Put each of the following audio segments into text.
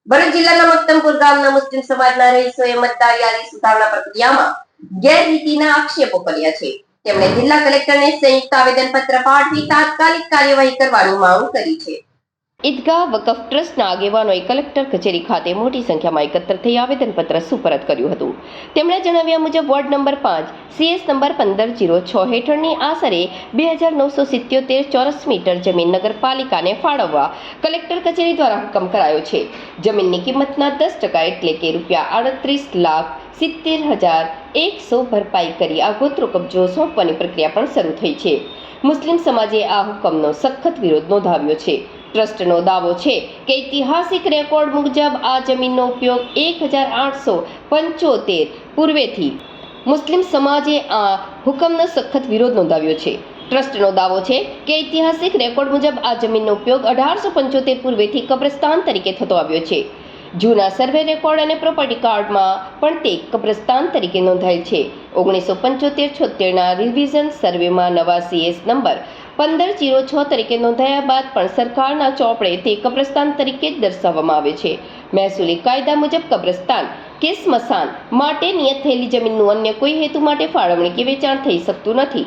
ભરૂચ જિલ્લાના મક્તમપુર ગામના મુસ્લિમ સમાજના રહીશોએ મતદાર યાદી સુધારણા પ્રક્રિયામાં ગેરરીતિના આક્ષેપો કર્યા છે। તેમણે જિલ્લા કલેક્ટરને સંયુક્ત આવેદનપત્ર પાઠવી તાત્કાલિક કાર્યવાહી કરવાની માંગ કરી છે। ઈદગાહ વકફ ટ્રસ્ટના આગેવાનોએ કલેક્ટર કચેરી ખાતે મોટી સંખ્યામાં એકત્ર થઈ આવેદનપત્ર સુપરત કર્યું હતું। તેમણે જણાવ્યા મુજબ વોર્ડ નંબર 5 CS નંબર 1506 હેઠળની આશરે 2977 ચોરસ મીટર જમીન નગરપાલિકાને ફાળવવા કલેક્ટર કચેરી દ્વારા હુકમ કરાયો છે। જમીનની કિંમતના 10% એટલે કે ₹38,70,100 ભરપાઈ કરી આગોતરો કબજો સોંપવાની પ્રક્રિયા પણ શરૂ થઈ છે। મુસ્લિમ સમાજે આ હુકમનો સખત વિરોધ નોંધાવ્યો છે। ટ્રસ્ટનો દાવો છે કે ઐતિહાસિક રેકોર્ડ મુજબ આ જમીનનો ઉપયોગ 1875 પૂર્વેથી મુસ્લિમ સમાજે આ હુકમનો સખત વિરોધ નોંધાવ્યો છે। ટ્રસ્ટનો દાવો છે કે ઐતિહાસિક રેકોર્ડ મુજબ આ જમીનનો ઉપયોગ 1875 પૂર્વેથી કબ્રસ્તાન તરીકે થતો આવ્યો છે। જૂના સર્વે રેકોર્ડ અને પ્રોપર્ટી કાર્ડમાં પણ તે કબ્રસ્તાન તરીકે નોંધાયેલ છે। 1975-76ના રિવિઝન સર્વેમાં નવા CS નંબર 1506 તરીકે નોંધાયા બાદ પણ સરકારના ચોપડે તે કબ્રસ્તાન તરીકે જ દર્શાવવામાં આવે છે। મહેસૂલી કાયદા મુજબ કબ્રસ્તાન કે સ્મશાન માટે નિયત થયેલી જમીનનું અન્ય કોઈ હેતુ માટે ફાળવણી કે વેચાણ થઈ શકતું નથી।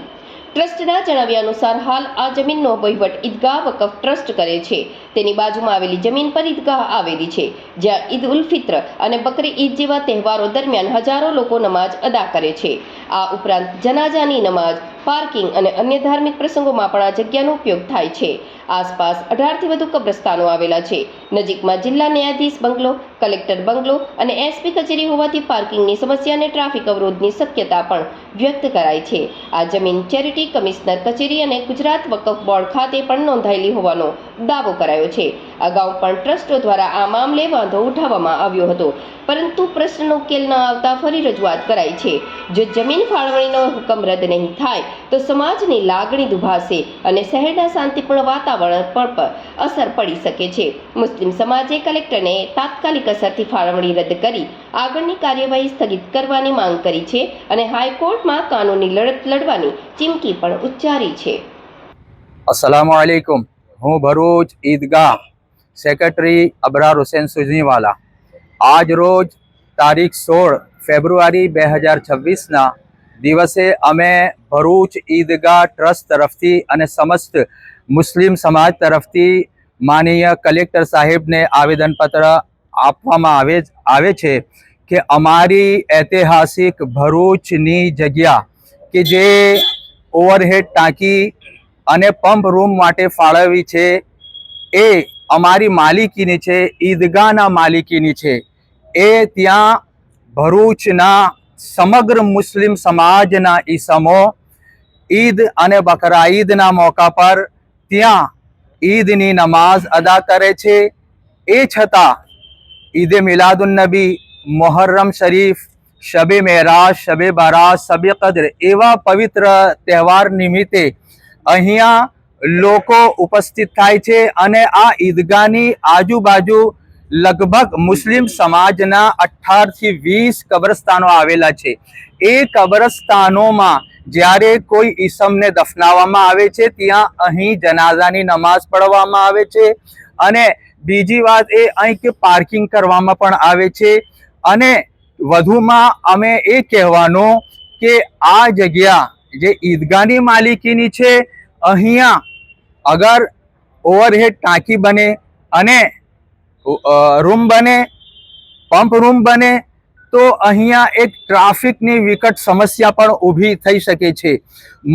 ટ્રસ્ટના જણાવ્યા અનુસાર હાલ આ જમીનનો વહીવટ ઈદગાહ વકફ ટ્રસ્ટ કરે છે। તેની બાજુમાં આવેલી જમીન પર ઈદગાહ આવેલી છે, જ્યાં ઈદ ઉલ ફિત્ર અને બકરી ઈદ જેવા તહેવારો દરમિયાન હજારો લોકો નમાજ અદા કરે છે। આ ઉપરાંત જનાઝાની નમાજ, પાર્કિંગ અને અન્ય ધાર્મિક પ્રસંગોમાં પણ આ જગ્યાનો ઉપયોગ થાય છે। આસપાસ 18થી વધુ કબ્રસ્તાનો આવેલા છે। નજીકમાં જિલ્લા ન્યાયાધીશ બંગલો, કલેક્ટર બંગલો અને SP કચેરી હોવાથી પાર્કિંગની સમસ્યા અને ટ્રાફિક અવરોધની શક્યતા પણ વ્યક્ત કરાઈ છે। આ જમીન ચેરિટી કમિશનર કચેરી અને ગુજરાત વકફ બોર્ડ ખાતે પણ નોંધાયેલી હોવાનો દાવો કરાયો છે। અગાઉ પણ ટ્રસ્ટો દ્વારા આ મામલે વાંધો ઉઠાવવામાં આવ્યો હતો, પરંતુ પ્રશ્નનો ઉકેલ ન આવતા ફરી રજૂઆત કરાઈ છે। જો જમીન ફાળવણીનો હુકમ રદ નહીં થાય તો સમાજની લાગણી દુભાશે અને શહેરના શાંતિપૂર્ણ વાતાવરણ પર અસર પડી શકે છે। મુસ્લિમ સમાજે કલેક્ટરને તાત્કાલિક અસરથી ફાળવણી રદ કરી આગળની કાર્યવાહી સ્થગિત કરવાની માંગ કરી છે અને હાઈકોર્ટમાં કાનૂની લડત લડવાની ચીમકી પણ ઉચ્ચારી છે। अस्सलामु अलैकुम। હું ભરૂચ ઈદગાહ સેક્રેટરી અબરાર હુસૈન સુજનીવાલા આજ રોજ તારીખ 16 ફેબ્રુઆરી 2026ના દિવસે અમે ભરૂચ ઈદગાહ ટ્રસ્ટ તરફથી અને સમસ્ત મુસ્લિમ સમાજ તરફથી માનનીય કલેક્ટર સાહેબને આવેદનપત્ર આપવામાં આવે છે કે અમારી ઐતિહાસિક ભરૂચની જગ્યા કે જે ઓવરહેડ ટાંકી અને પંપ રૂમ માટે ફાળવી છે એ અમારી માલિકીની છે, ઈદગાહના માલિકીની છે। એ ત્યાં ભરૂચના સમગ્ર મુસ્લિમ સમાજના ઈસમો ઈદ અને બકરા ઈદના મોકા પર ત્યાં ઈદની નમાઝ અદા કરે છે। એ છતાં ઈદ મિલાદુન્નબી, મોહર્રમ શરીફ, શબે મેરાજ, શબે બારાત, શબે કદ્ર એવા પવિત્ર તહેવાર નિમિત્તે અહીંયા લોકો ઉપસ્થિત થાય છે અને આ ઈદગાહની આજુબાજુ લગભગ મુસ્લિમ સમાજના 18થી 20 કબ્રસ્તાનો આવેલા છે। એ કબ્રસ્તાનોમાં જ્યારે કોઈ ઈસમને દફનાવવામાં આવે છે ત્યાં અહીં જનાઝાની નમાઝ પઢવામાં આવે છે અને બીજી વાત એ અહીં કે પાર્કિંગ કરવામાં પણ આવે છે। અને વધુમાં અમે એ કહેવાનું કે આ જગ્યા જે ઈદગાહની માલિકીની છે, અહીંયા અગર ઓવરહેડ ટાંકી બને અને રૂમ બને, પંપ રૂમ બને તો અહીંયા એક ટ્રાફિકની વિકટ સમસ્યા પણ ઊભી થઈ શકે છે।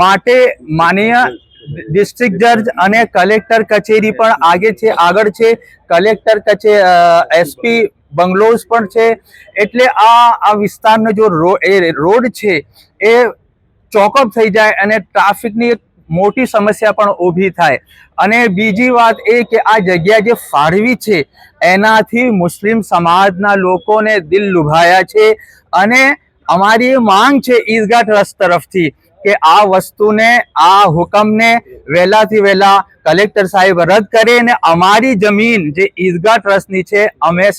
માટે માનનીય ડિસ્ટ્રિક્ટ જજ અને કલેક્ટર કચેરી પણ આગળ છે, કલેક્ટર SP બંગલોઝ પણ છે। એટલે આ વિસ્તારનો જો રોડ છે એ ચોકઅપ થઈ જાય અને ટ્રાફિકની એક મોટી સમસ્યા પણ ઊભી થાય। અને બીજી વાત એ કે આ જગ્યા જે ફાળવી છે એનાથી મુસ્લિમ સમાજના લોકોને દિલ લુભાયા છે અને અમારી માંગ છે ઈદગાહ ટ્રસ્ટ તરફથી કે આ વસ્તુને, આ હુકમને વહેલાથી વહેલા કલેક્ટર સાહેબ રદ કરે અને અમારી જમીન જે ઈદગાહ ટ્રસ્ટની છે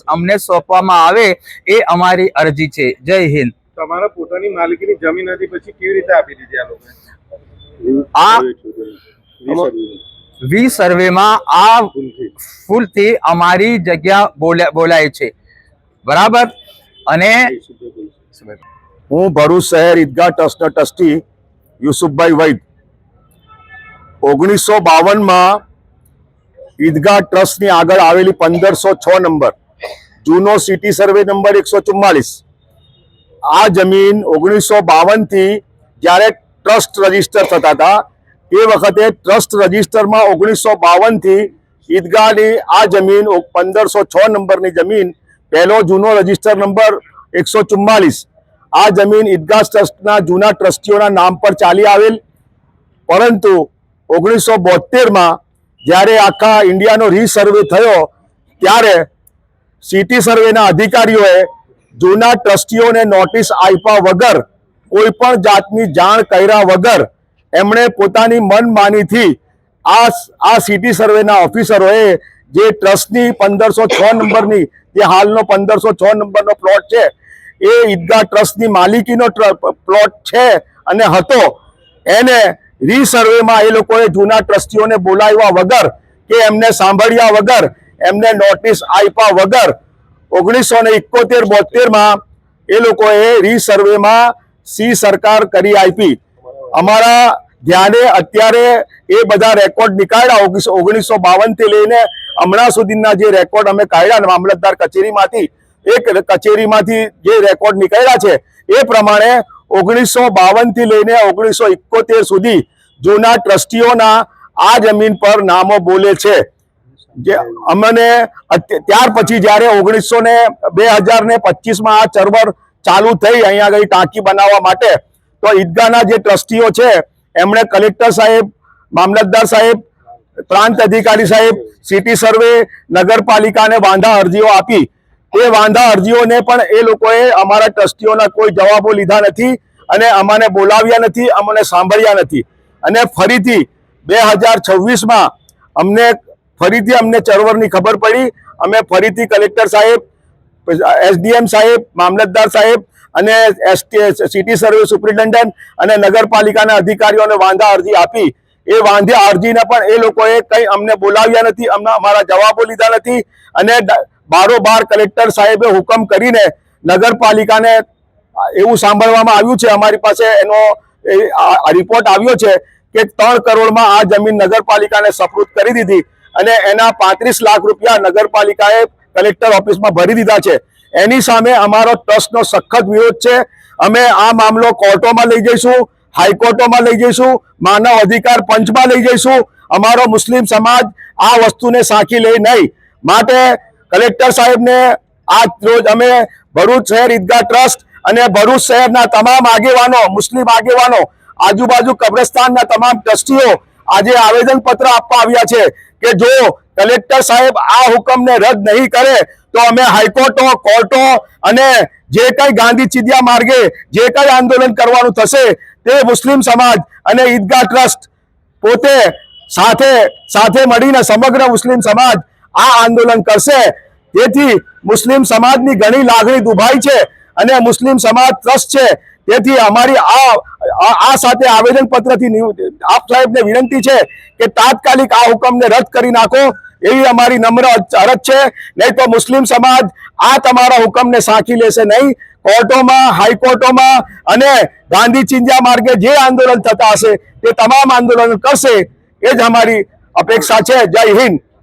અમને સોંપવામાં આવે એ અમારી અરજી છે। જય હિન્દ। તમારા પોતાની માલિકીની જમીન હતી, પછી કેવી રીતે આપી દીધી આ લોકો? વી સર્વેમાં આ ફૂલથી અમારી જગ્યા બોલાય છે, બરાબર. અને હું ભરૂચ શહેર ઈદગાહ ટ્રસ્ટના ટ્રસ્ટી યુસુફભાઈ વૈદ 1952માં ઈદગાહ ટ્રસ્ટની આગળ આવેલી 1506 નંબર જૂનો સિટી સર્વે નંબર 144 આ જમીન 1952 થી જ્યારે ટ્રસ્ટ રજીસ્ટર થતા હતા એ વખતે ટ્રસ્ટ રજીસ્ટરમાં 1952 થી ઈદગાહની આ જમીન 1506 નંબરની જમીન પહેલો જૂનો રજીસ્ટર નંબર 144 આ જમીન ઈદગાહ ટ્રસ્ટના જૂના ટ્રસ્ટીઓના નામ પર ચાલી આવેલ, પરંતુ 1972માં જ્યારે આખા ઇન્ડિયાનો રીસર્વે થયો ત્યારે સિટી સર્વેના અધિકારીઓએ જૂના ટ્રસ્ટીઓને નોટિસ આપ્યા વગર, કોઈ પણ જાતની જાણ કર્યા વગર એમણે પોતાની મનમાનીથી આ સિટી સર્વેના ઓફિસરોએ જે ટ્રસ્ટની 1506 નંબરની જે હાલનો 1506 નંબરનો પ્લોટ છે એ ઈદગાહ ટ્રસ્ટની માલિકીનો પ્લોટ છે અને હતો, એને રીસર્વેમાં એ લોકોએ જૂના ટ્રસ્ટીઓને બોલાવ્યા વગર કે એમને સાંભળ્યા વગર, એમને નોટિસ આપ્યા વગર 1971-72માં એ લોકોએ રીસર્વેમાં સી સરકાર કરી આપી. અમારા ધ્યાને અત્યારે એ બધા રેકોર્ડ નીકાળ્યા 1952 થી લઈને હમણાં સુધીના જે રેકોર્ડ અમે કાઢ્યા મામલતદાર કચેરીમાંથી, એક કચેરીમાંથી જે રેકોર્ડ નીકળ્યા છે એ પ્રમાણે 1952 થી લઈને 1971 સુધી જૂના ટ્રસ્ટીઓના આ જમીન પર નામો બોલે છે. જે અમને ત્યાર પછી જ્યારે 2025માં આ ચળવળ ચાલુ થઈ અહીંયા આગળ ટાંકી બનાવવા માટે, તો ઈદગાહના જે ટ્રસ્ટીઓ છે એમણે કલેક્ટર સાહેબ, મામલતદાર સાહેબ, પ્રાંત અધિકારી સાહેબ, સિટી સર્વે, નગરપાલિકાને વાંધા અરજીઓ આપી. એ વાંધા અરજીઓને પણ એ લોકોએ અમારા ટ્રસ્ટીઓના કોઈ જવાબો લીધા નથી અને અમને બોલાવ્યા નથી, અમને સાંભળ્યા નથી. અને ફરીથી 2026માં અમને ચળવળની ખબર પડી. અમે ફરીથી કલેક્ટર સાહેબ, એસડીએમ સાહેબ, મામલતદાર સાહેબ અને સિટી સર્વે સુપ્રિન્ટેન્ડન્ટ અને નગરપાલિકાના અધિકારીઓને વાંધા અરજી આપી. એ વાંધા અરજીને પણ એ લોકોએ કંઈ અમને બોલાવ્યા નથી, અમારા જવાબો લીધા નથી અને બારોબાર કલેક્ટર સાહેબે હુકમ કરીને નગરપાલિકાને એવું સાંભળવામાં આવ્યું છે, અમારી પાસે એનો રિપોર્ટ આવ્યો છે કે 3 કરોડમાં આ જમીન નગરપાલિકાને સપૂર્દ કરી દીધી અને એના 35 લાખ રૂપિયા નગરપાલિકાએ કલેક્ટર ઓફિસમાં ભરી દીધા છે. એની સામે અમારો ટ્રસ્ટનો સખત વિરોધ છે. અમે આ મામલો કોર્ટોમાં લઈ જઈશું, હાઈકોર્ટોમાં લઈ જઈશું, માનવ અધિકાર પંચમાં લઈ જઈશું. અમારો મુસ્લિમ સમાજ આ વસ્તુને સાંખી લે નહીં. માટે કલેક્ટર સાહેબને આજ રોજ અમે ભરૂચ શહેર ઈદગાહ ટ્રસ્ટ અને ભરૂચ શહેરના તમામ આગેવાનો, મુસ્લિમ આગેવાનો, આજુબાજુ કબ્રસ્તાનના તમામ ટ્રસ્ટીઓ આજે આવેદનપત્ર આપવા આવ્યા છે કે જો કલેક્ટર સાહેબ આ હુકમને રદ નહીં કરે તો અમે હાઈકોર્ટો, કોર્ટો અને જે કંઈ ગાંધી ચિંધ્યા માર્ગે જે કંઈ આંદોલન કરવાનું થશે તે મુસ્લિમ સમાજ અને ઈદગાહ ટ્રસ્ટ પોતે સાથે મળીને સમગ્ર મુસ્લિમ સમાજ આ આંદોલન કરશે. તેથી મુસ્લિમ સમાજની ઘણી લાગણી દુભાઈ છે અને મુસ્લિમ સમાજ ટ્રસ્ટ છે. તેથી અમારી આ સાથે આવેદનપત્રથી આપ સાહેબને વિનંતી છે કે તાત્કાલિક આ હુકમને રદ કરી નાખો, એવી અમારી નમ્ર અરજ છે. નહીં તો મુસ્લિમ સમાજ આ તમારા હુકમને સાંખી લેશે નહીં. કોર્ટોમાં, હાઈકોર્ટોમાં અને ગાંધી ચિંધ્યા માર્ગે જે આંદોલન થતા હશે તે તમામ આંદોલન કરશે. એ જ અમારી અપેક્ષા છે. જય હિન્દ.